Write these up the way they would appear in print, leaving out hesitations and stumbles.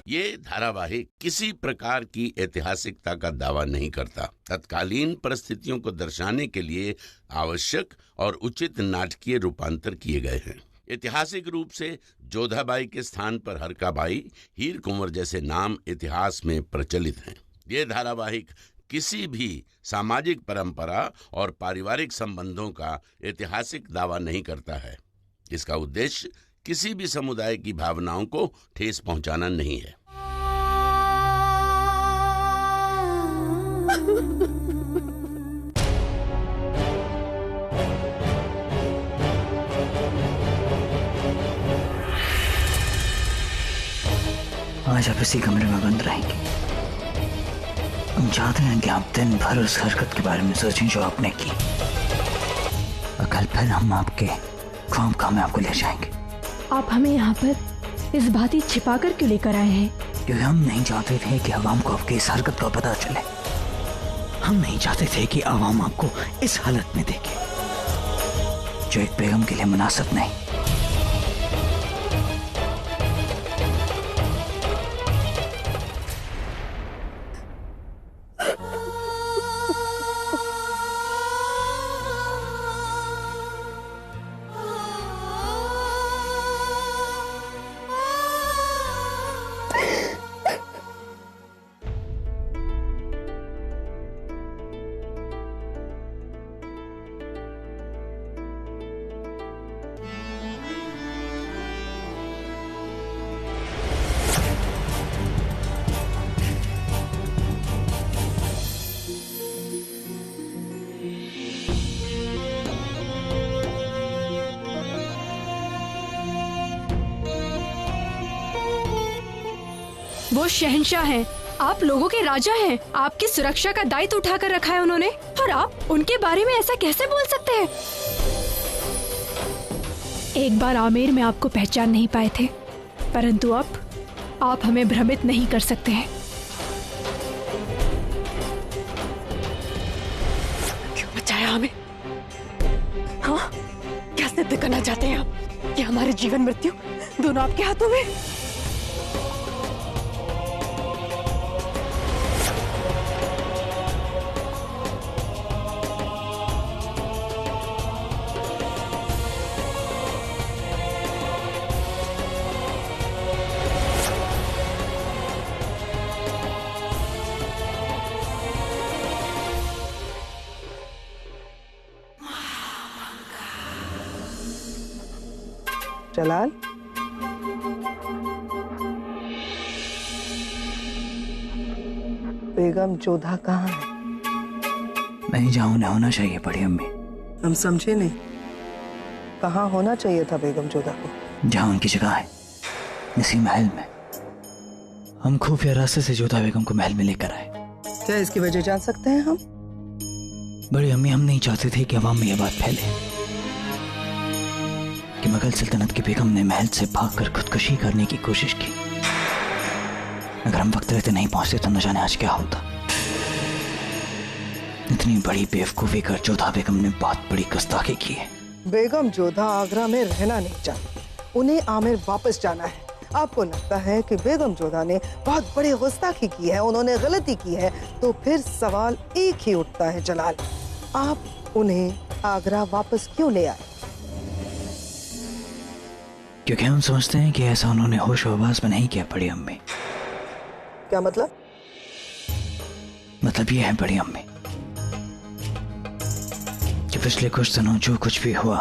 ये धारावाहिक किसी प्रकार की ऐतिहासिकता का दावा नहीं करता। तत्कालीन परिस्थितियों को दर्शाने के लिए आवश्यक और उचित नाटकीय रूपांतर किए गए हैं। ऐतिहासिक रूप से जोधाबाई के स्थान पर हरकाबाई, हीर कुंवर जैसे नाम इतिहास में प्रचलित हैं। ये धारावाहिक किसी भी सामाजिक परंपरा और पारिवारिक संबंधों का ऐतिहासिक दावा नहीं करता है। इसका उद्देश्य किसी भी समुदाय की भावनाओं को ठेस पहुंचाना नहीं है। आज आप इसी कमरे में बंद रहेंगे। हम चाहते हैं कि आप दिन भर उस हरकत के बारे में सोचें जो आपने की, और कल फिर हम आपके ख्वाब में आपको ले जाएंगे। आप हमें यहाँ पर इस बात ही छिपा कर क्यों लेकर आए हैं? क्योंकि हम नहीं चाहते थे कि आवाम को आपकी इस हरकत का पता चले। हम नहीं चाहते थे कि आवाम आपको इस हालत में देखे जो एक बेगम के लिए मुनासिब नहीं। वो शहंशाह हैं, आप लोगों के राजा हैं। आपकी सुरक्षा का दायित्व उठाकर रखा है उन्होंने, और आप उनके बारे में ऐसा कैसे बोल सकते हैं? एक बार आमेर में आपको पहचान नहीं पाए थे, परंतु अब आप हमें भ्रमित नहीं कर सकते हैं। क्यों बचाया हमें? हाँ, क्या सिद्ध करना चाहते हैं आप कि हमारे जीवन मृत्यु दोनों आपके हाथों में? जलाल, बेगम जोधा कहाँ है? नहीं, जहाँ उन्हें होना चाहिए बड़ी अम्मी। हम समझे नहीं, कहाँ होना चाहिए था बेगम जोधा को? जहाँ उनकी जगह है, इसी महल में। हम खुफिया रास्ते से जोधा बेगम को महल में लेकर आए। क्या इसकी वजह जान सकते हैं हम? बड़ी अम्मी, हम नहीं चाहते थे कि अवाम में यह बात फैले कि मुगल सल्तनत की बेगम ने महल से भागकर खुदकुशी करने की कोशिश की। अगर हम वक्त रहते नहीं पहुंचते तो न जाने आज क्या होता। इतनी बड़ी बेवकूफी कर जोधा बेगम ने बहुत बड़ी गुस्ताखी की है। बेगम जोधा आगरा में रहना नहीं चाहती, उन्हें आमेर वापस जाना है। आपको लगता है कि बेगम जोधा ने बहुत बड़ी गुस्ताखी की है, उन्होंने गलती की है, तो फिर सवाल एक ही उठता है जलाल, आप उन्हें आगरा वापस क्यों ले आए? क्योंकि हम समझते हैं कि ऐसा उन्होंने होश हवास में नहीं किया बड़ी अम्मी। क्या मतलब? मतलब ये है बड़ी अम्मी कि पिछले कुछ दिनों जो कुछ भी हुआ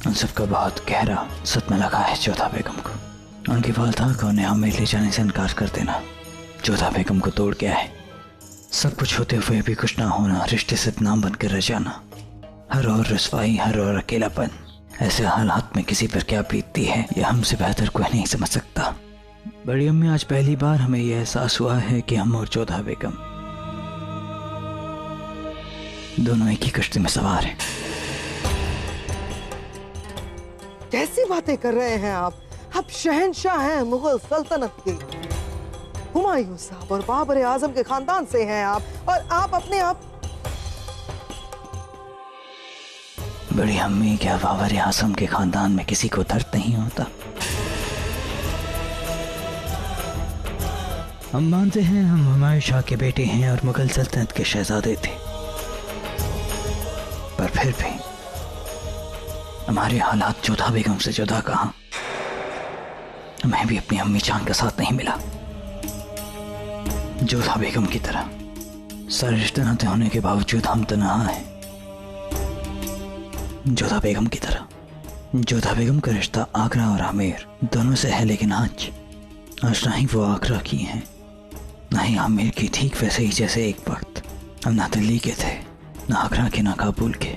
उन सबका बहुत गहरा सदमा लगा है जोधा बेगम को। उनकी वालदा को उन्हें हमें ले जाने से इनकार कर देना जोधा बेगम को तोड़ गया है। सब कुछ होते हुए भी कुछ ना होना, रिश्ते से नाम बनकर रह जाना, हर और रसवाई, हर और अकेलापन। ऐसे हालात में किसी पर क्या बीतती है यह हमसे बेहतर कोई नहीं समझ सकता। बड़ी अम्मी, आज पहली बार हमें यह एहसास हुआ है कि हम और जोधा बेगम दोनों एक ही कश्ती में सवार हैं। कैसी बातें कर रहे हैं आप? आप शहंशाह हैं मुगल सल्तनत के। हुमायूं साहब और बाबर आजम के खानदान से हैं आप, और आप अपने आप बड़ी अम्मी, क्या बाबर आजम के खानदान में किसी को दर्द नहीं होता? हम मानते हैं हम हुमायूं शाह के बेटे हैं और मुगल सल्तनत के शहजादे थे, पर फिर भी हमारे हालात जोधा बेगम से जुदा कहाँ। हमें भी अपनी अम्मी जान का साथ नहीं मिला। जोधा बेगम की तरह सारे रिश्ते नाते होने के बावजूद हम तन्हा हैं। जोधा बेगम की तरह। जोधा बेगम का रिश्ता आगरा और आमेर दोनों से है, लेकिन आज ना ही वो आगरा की हैं, ना ही आमेर की। ठीक वैसे ही जैसे एक वक्त हम ना दिल्ली के थे, ना आगरा के, ना काबुल के।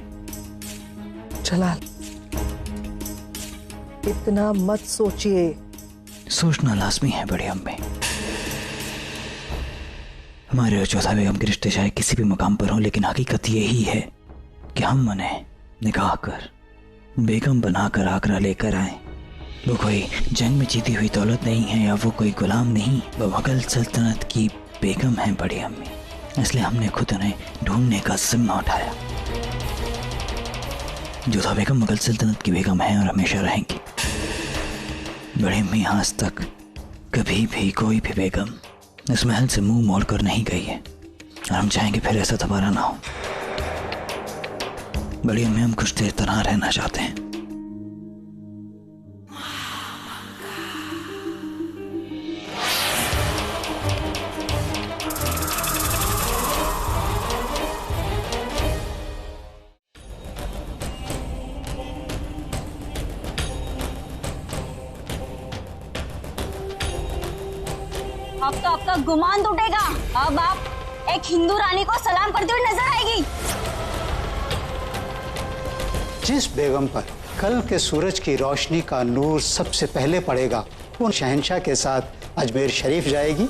जलाल, इतना मत सोचिए। सोचना लाजमी है बड़ी अम्मी। हमारे और जोधा बेगम के रिश्ते चाहे किसी भी मुकाम पर हो, लेकिन हकीकत यही है कि हम उन्हें निकाह कर बेगम बनाकर आगरा लेकर आए। वो कोई जंग में जीती हुई दौलत नहीं है, या वो कोई गुलाम नहीं, वो मुगल सल्तनत की बेगम है बड़ी अम्मी। इसलिए हमने खुद उन्हें ढूंढने का जिम्मा उठाया। जोधा बेगम मुगल सल्तनत की बेगम है और हमेशा रहेंगी। बड़ी अम्मी, आज तक कभी भी कोई भी बेगम इस महल से मुंह मोड़ कर नहीं गई है, और हम चाहेंगे फिर ऐसा दोबारा ना हो। बड़ी अम्मी, हम कुछ देर तनहा रहना चाहते हैं। अब तो आपका गुमान टूटेगा। अब आप एक हिंदू रानी को सलाम करते हुए नजर आएगी। जिस बेगम पर कल के सूरज की रोशनी का नूर सबसे पहले पड़ेगा, वो शहंशाह के साथ अजमेर शरीफ जाएगी।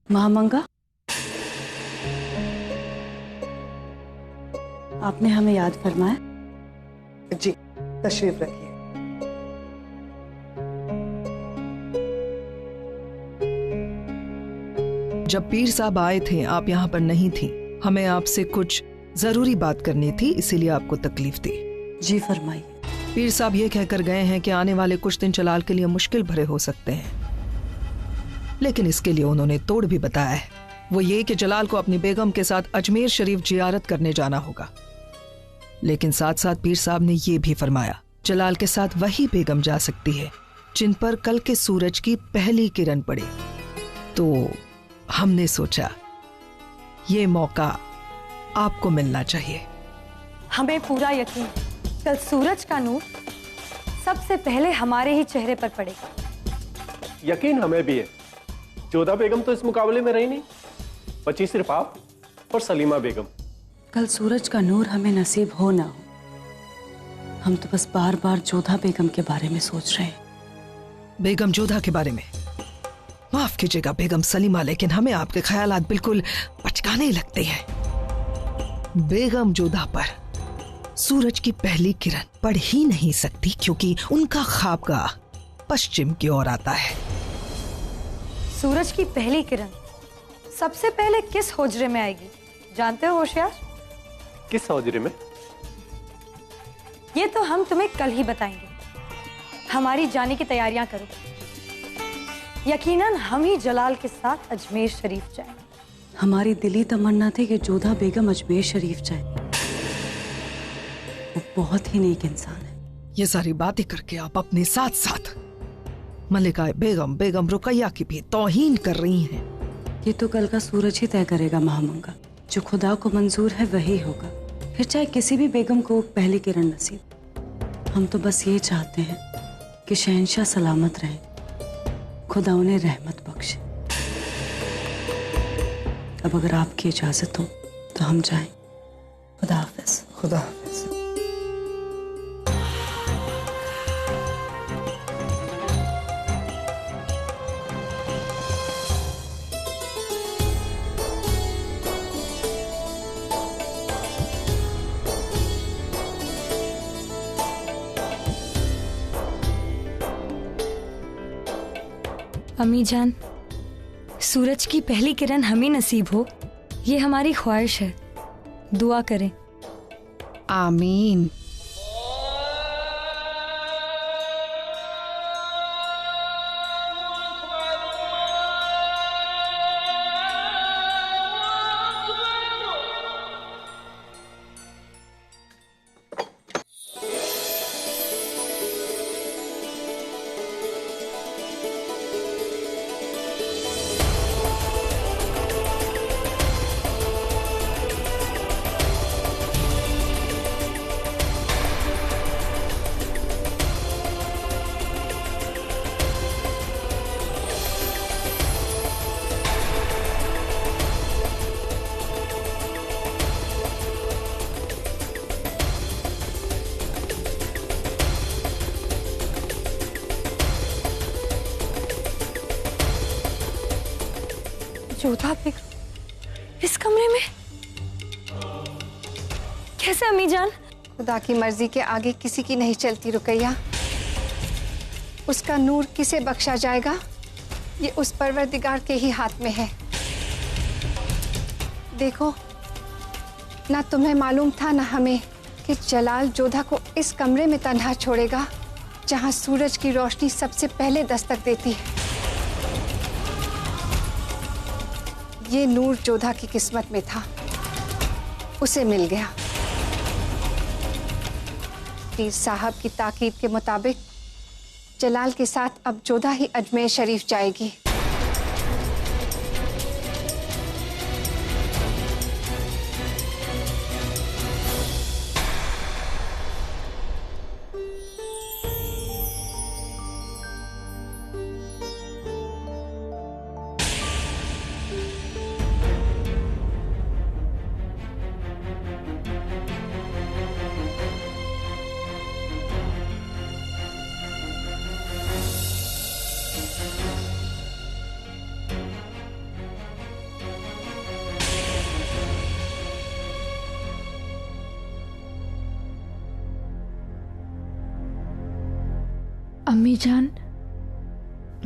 महामंगा, आपने हमें याद फरमाया। जी, तशरीफ रखिए। जब पीर साहब आए थे आप यहाँ पर नहीं थी। हमें आपसे कुछ जरूरी बात करनी थी, इसीलिए आपको तकलीफ दी। जी फरमाइए। पीर साहब ये कहकर गए हैं कि आने वाले कुछ दिन जलाल के लिए मुश्किल भरे हो सकते हैं, लेकिन इसके लिए उन्होंने तोड़ भी बताया है। वो ये कि जलाल को अपनी बेगम के साथ अजमेर शरीफ जियारत करने जाना होगा, लेकिन साथ साथ पीर साहब ने ये भी फरमाया जलाल के साथ वही बेगम जा सकती है जिन पर कल के सूरज की पहली किरण पड़े। तो हमने सोचा ये मौका आपको मिलना चाहिए। हमें पूरा यकीन कल सूरज का नूर सबसे पहले हमारे ही चेहरे पर पड़ेगा। यकीन हमें भी है। जोधा बेगम तो इस मुकाबले में रही नहीं, बची सिर्फ आप और सलीमा बेगम। कल सूरज का नूर हमें नसीब हो ना हो, हम तो बस बार बार जोधा बेगम के बारे में सोच रहे हैं। बेगम जोधा के बारे में? माफ कीजिएगा बेगम सलीमा, लेकिन हमें आपके ख्यालात बिल्कुल पचकाने लगते हैं। बेगम जोधा पर सूरज की पहली किरण पड़ ही नहीं सकती, क्योंकि उनका ख्वाबगाह पश्चिम की ओर आता है। सूरज की पहली किरण सबसे पहले किस होजरे में आएगी जानते हो होशियार? किस होजरे में? ये तो हम तुम्हें कल ही बताएंगे। हमारी जाने की तैयारियां करो। यकीनन हम ही जलाल के साथ अजमेर शरीफ जाएंगे। हमारी दिली तमन्ना थी कि जोधा बेगम अजमेर शरीफ जाए। वो बहुत ही नेक इंसान है। ये सारी बातें करके आप अपने साथ साथ मलिका बेगम, बेगम रुकैया की भी तौहीन कर रही हैं। ये तो कल का सूरज ही तय करेगा महामंगा। जो खुदा को मंजूर है वही होगा, फिर चाहे किसी भी बेगम को पहली किरण नसीब। हम तो बस ये चाहते हैं कि शहंशाह सलामत रहें, खुदा उन्हें रहमत बख्शे। अब अगर आपकी इजाजत हो तो हम जाएं। खुदा हाफिज। खुदा हाफिज। अम्मी जान, सूरज की पहली किरण हमें नसीब हो, ये हमारी ख्वाहिश है। दुआ करें। आमीन। जोधा बेगम इस कमरे में कैसे अम्मी जान? खुदा की मर्जी के आगे किसी की नहीं चलती रुकैया। उसका नूर किसे बख्शा जाएगा, ये उस परवरदिगार के ही हाथ में है। देखो, ना तुम्हें मालूम था ना हमें कि जलाल जोधा को इस कमरे में तन्हा छोड़ेगा जहां सूरज की रोशनी सबसे पहले दस्तक देती है। ये नूर जोधा की किस्मत में था, उसे मिल गया। पीर साहब की ताकीद के मुताबिक जलाल के साथ अब जोधा ही अजमेर शरीफ जाएगी। अम्मी जान,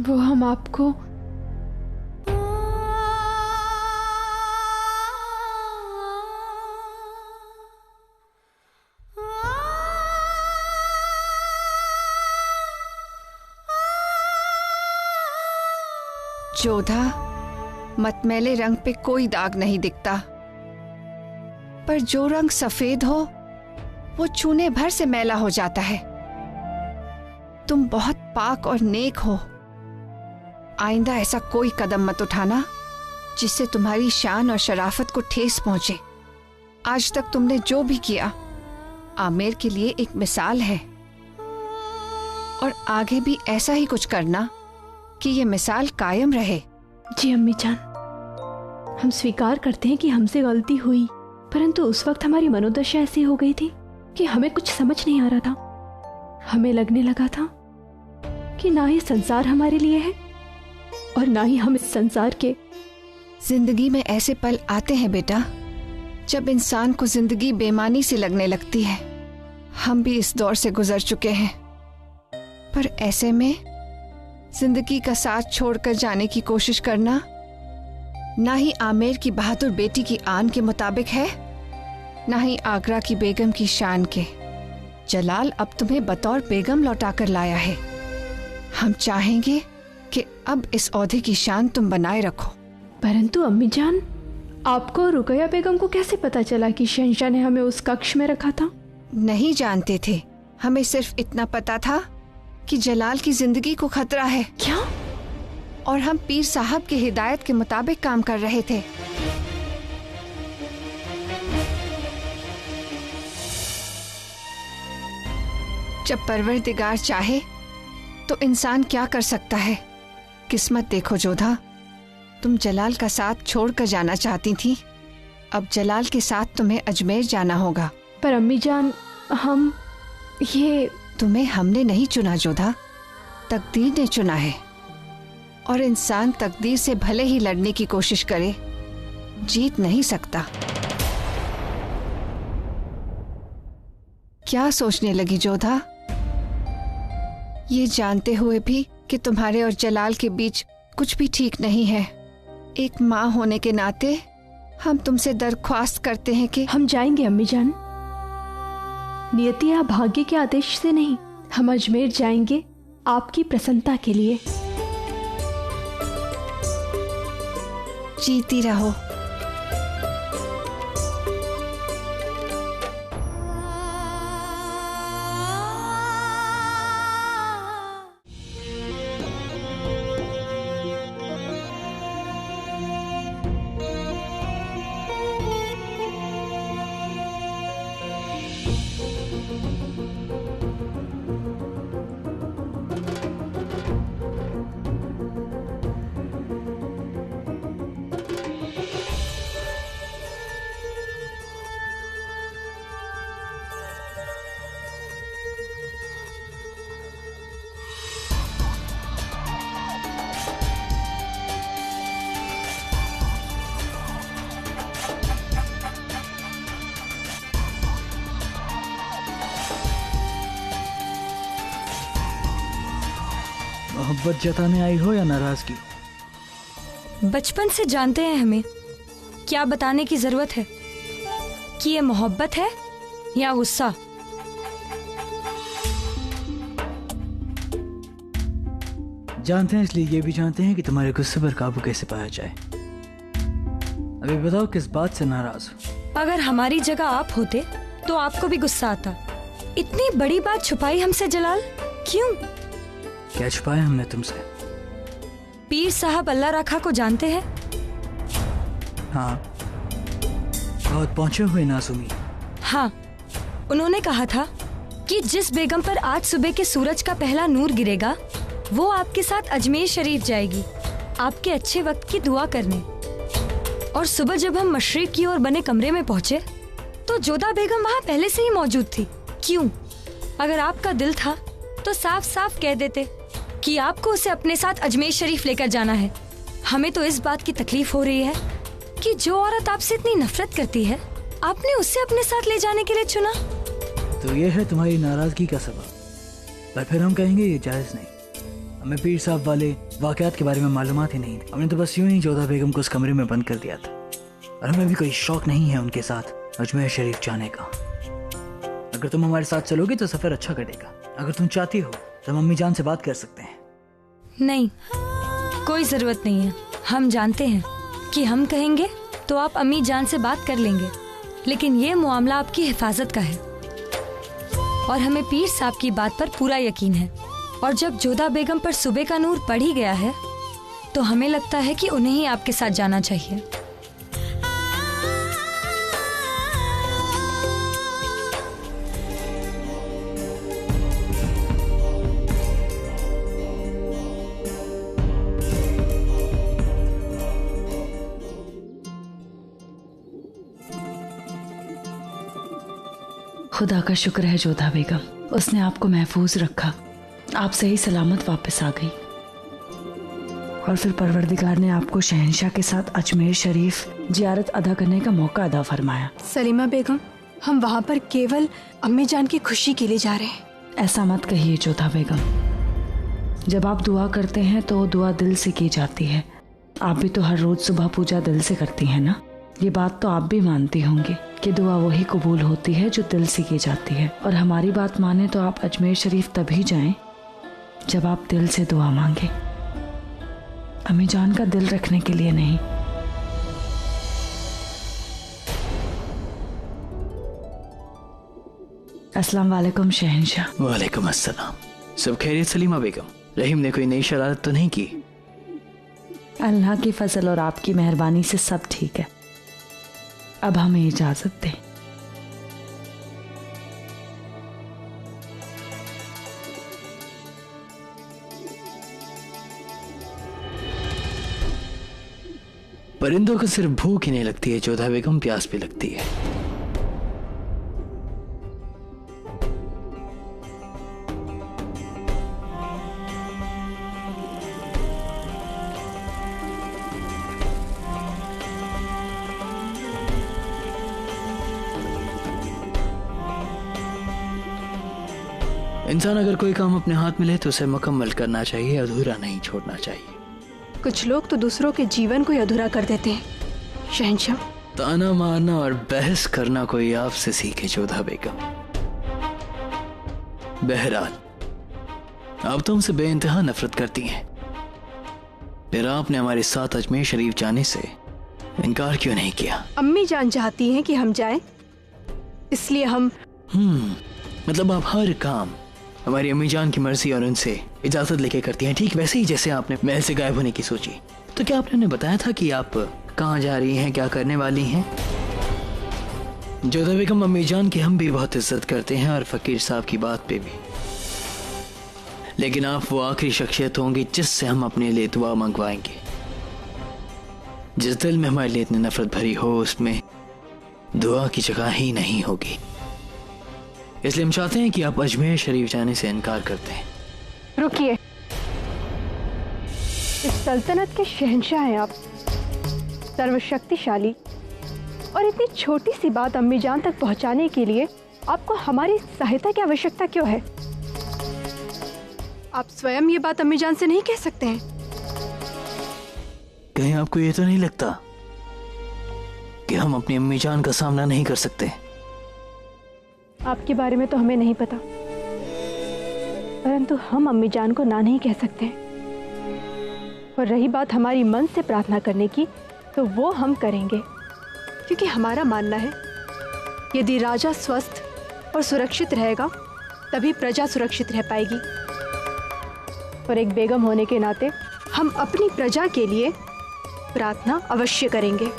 वो हम आपको जोधा, मतमैले रंग पे कोई दाग नहीं दिखता, पर जो रंग सफेद हो वो छूने भर से मैला हो जाता है। तुम बहुत पाक और नेक हो। आइंदा ऐसा कोई कदम मत उठाना जिससे तुम्हारी शान और शराफत को ठेस पहुंचे। आज तक तुमने जो भी किया आमिर के लिए एक मिसाल है, और आगे भी ऐसा ही कुछ करना कि ये मिसाल कायम रहे। जी अम्मी जान, हम स्वीकार करते हैं कि हमसे गलती हुई, परंतु उस वक्त हमारी मनोदशा ऐसी हो गई थी कि हमें कुछ समझ नहीं आ रहा था। हमें लगने लगा था कि ना ही संसार हमारे लिए है और ना ही हम इस संसार के। जिंदगी में ऐसे पल आते हैं बेटा जब इंसान को जिंदगी बेमानी से लगने लगती है। हम भी इस दौर से गुजर चुके हैं, पर ऐसे में जिंदगी का साथ छोड़कर जाने की कोशिश करना ना ही आमिर की बहादुर बेटी की आन के मुताबिक है, ना ही आगरा की बेगम की शान के। जलाल अब तुम्हें बतौर बेगम लौटाकर लाया है। हम चाहेंगे कि अब इस ओहदे की शान तुम बनाए रखो। परंतु अम्मी जान, आपको और रुकैया बेगम को कैसे पता चला कि शहंशाह ने हमें उस कक्ष में रखा था? नहीं जानते थे, हमें सिर्फ इतना पता था कि जलाल की जिंदगी को खतरा है। क्या? और हम पीर साहब की हिदायत के मुताबिक काम कर रहे थे। जब परवरदिगार चाहे तो इंसान क्या कर सकता है। किस्मत देखो जोधा, तुम जलाल का साथ छोड़कर जाना चाहती थी, अब जलाल के साथ तुम्हें अजमेर जाना होगा। पर अम्मी जान, हम ये तुम्हें हमने नहीं चुना जोधा, तकदीर ने चुना है। और इंसान तकदीर से भले ही लड़ने की कोशिश करे, जीत नहीं सकता। क्या सोचने लगी जोधा? ये जानते हुए भी कि तुम्हारे और जलाल के बीच कुछ भी ठीक नहीं है। एक माँ होने के नाते हम तुमसे दरख्वास्त करते हैं कि हम जाएंगे अम्मी जान। नियति या भाग्य के आदेश से नहीं, हम अजमेर जाएंगे आपकी प्रसन्नता के लिए। जीती रहो। मोहब्बत जताने आई हो या नाराजगी? बचपन से जानते हैं हमें, क्या बताने की जरूरत है कि ये मोहब्बत है या गुस्सा। जानते हैं, इसलिए ये भी जानते हैं कि तुम्हारे गुस्से पर काबू कैसे पाया जाए। अभी बताओ किस बात से नाराज हो? अगर हमारी जगह आप होते तो आपको भी गुस्सा आता। इतनी बड़ी बात छुपाई हमसे जलाल, क्यों? क्या छुपाया हमने तुमसे? पीर साहब अल्लाह रखा को जानते हैं? हाँ, बहुत पहुंचे हुए नासुमी। हाँ, उन्होंने कहा था कि जिस बेगम पर आज सुबह के सूरज का पहला नूर गिरेगा वो आपके साथ अजमेर शरीफ जाएगी आपके अच्छे वक्त की दुआ करने। और सुबह जब हम मशरिक की ओर बने कमरे में पहुंचे तो जोधा बेगम वहाँ पहले से ही मौजूद थी। क्यों? अगर आपका दिल था तो साफ साफ कह देते कि आपको उसे अपने साथ अजमेर शरीफ लेकर जाना है। हमें तो इस बात की तकलीफ हो रही है कि जो औरत आपसे इतनी नफरत करती है आपने उसे अपने साथ ले जाने के लिए चुना। तो ये है तुम्हारी नाराजगी का सबब। पर फिर हम कहेंगे ये जायज नहीं। हमें पीर साहब वाले वाकयात के बारे में मालूमात ही नहीं थी। हमने तो बस यूं ही जोधा बेगम को उस कमरे में बंद कर दिया था। और हमें भी कोई शौक नहीं है उनके साथ अजमेर शरीफ जाने का। अगर तुम हमारे साथ चलोगे तो सफर अच्छा कटेगा। अगर तुम चाहती हो तो हम अम्मी जान से बात कर सकते हैं। नहीं, कोई जरूरत नहीं है। हम जानते हैं कि हम कहेंगे तो आप अम्मी जान से बात कर लेंगे, लेकिन ये मामला आपकी हिफाजत का है और हमें पीर साहब की बात पर पूरा यकीन है। और जब जोधा बेगम पर सुबह का नूर पड़ ही गया है तो हमें लगता है कि उन्हें ही आपके साथ जाना चाहिए। खुदा का शुक्र है जोधा बेगम, उसने आपको महफूज रखा। आप सही सलामत वापस आ गई और फिर परवरदिगार ने आपको शहंशाह के साथ अजमेर शरीफ जियारत अदा करने का मौका अदा फरमाया। सलीमा बेगम, हम वहाँ पर केवल अम्मी जान की खुशी के लिए जा रहे हैं। ऐसा मत कहिए जोधा बेगम। जब आप दुआ करते हैं तो दुआ दिल से की जाती है। आप भी तो हर रोज सुबह पूजा दिल से करती हैं ना। ये बात तो आप भी मानती होंगी कि दुआ वही कबूल होती है जो दिल से की जाती है। और हमारी बात माने तो आप अजमेर शरीफ तभी जाएं जब आप दिल से दुआ मांगे, अम्मी जान का दिल रखने के लिए नहीं। अस्सलाम वालेकुम शहंशाह। वालेकुम अस्सलाम। सब खैरियत सलीमा बेगम? रहीम ने कोई नई शरारत तो नहीं की? अल्लाह की फजल और आपकी मेहरबानी से सब ठीक है। अब हमें इजाजत दें। परिंदों को सिर्फ भूख ही नहीं लगती है जोधा बेगम, प्यास भी लगती है। इंसान अगर कोई काम अपने हाथ में ले तो उसे मुकम्मल करना चाहिए, अधूरा नहीं छोड़ना चाहिए। कुछ लोग तो दूसरों के जीवन को ही अधूरा कर देते हैं। शहंशाह, ताना मारना और बहस करना कोई आपसे सीखे जोधा बेगम। बहरहाल, आप तो हमसे बेइंतहा नफरत करती हैं, फिर आपने हमारे साथ अजमेर शरीफ जाने से इनकार क्यों नहीं किया? अम्मी जान चाहती हैं कि हम जाएं, इसलिए हम मतलब आप हर काम हमारी अम्मी जान की मर्जी और उनसे इजाजत लेके करती हैं, ठीक वैसे ही जैसे आपने महल से गायब होने की सोची। तो क्या आपने उन्हें बताया था कि आप कहाँ जा रही हैं, क्या करने वाली हैं? जोधा बेगम, अम्मी जान की हम भी बहुत इज्जत करते हैं और फकीर साहब की बात पे भी, लेकिन आप वो आखिरी शख्सियत होंगी जिससे हम अपने लिए दुआ मंगवाएंगे। जिस दिल में हमारे लिए इतनी नफरत भरी हो उसमें दुआ की जगह ही नहीं होगी। इसलिए हम चाहते हैं कि आप अजमेर शरीफ जाने से इनकार करते हैं। रुकिए, इस सल्तनत के शहंशाह हैं आप, सर्वशक्तिशाली, और इतनी छोटी सी बात अम्मी जान तक पहुंचाने के लिए आपको हमारी सहायता की आवश्यकता क्यों है? आप स्वयं ये बात अम्मी जान से नहीं कह सकते हैं? कहीं आपको ये तो नहीं लगता कि हम अपनी अम्मी जान का सामना नहीं कर सकते? आपके बारे में तो हमें नहीं पता, परंतु हम अम्मी जान को ना नहीं कह सकते। और रही बात हमारी मन से प्रार्थना करने की, तो वो हम करेंगे, क्योंकि हमारा मानना है यदि राजा स्वस्थ और सुरक्षित रहेगा तभी प्रजा सुरक्षित रह पाएगी। और एक बेगम होने के नाते हम अपनी प्रजा के लिए प्रार्थना अवश्य करेंगे।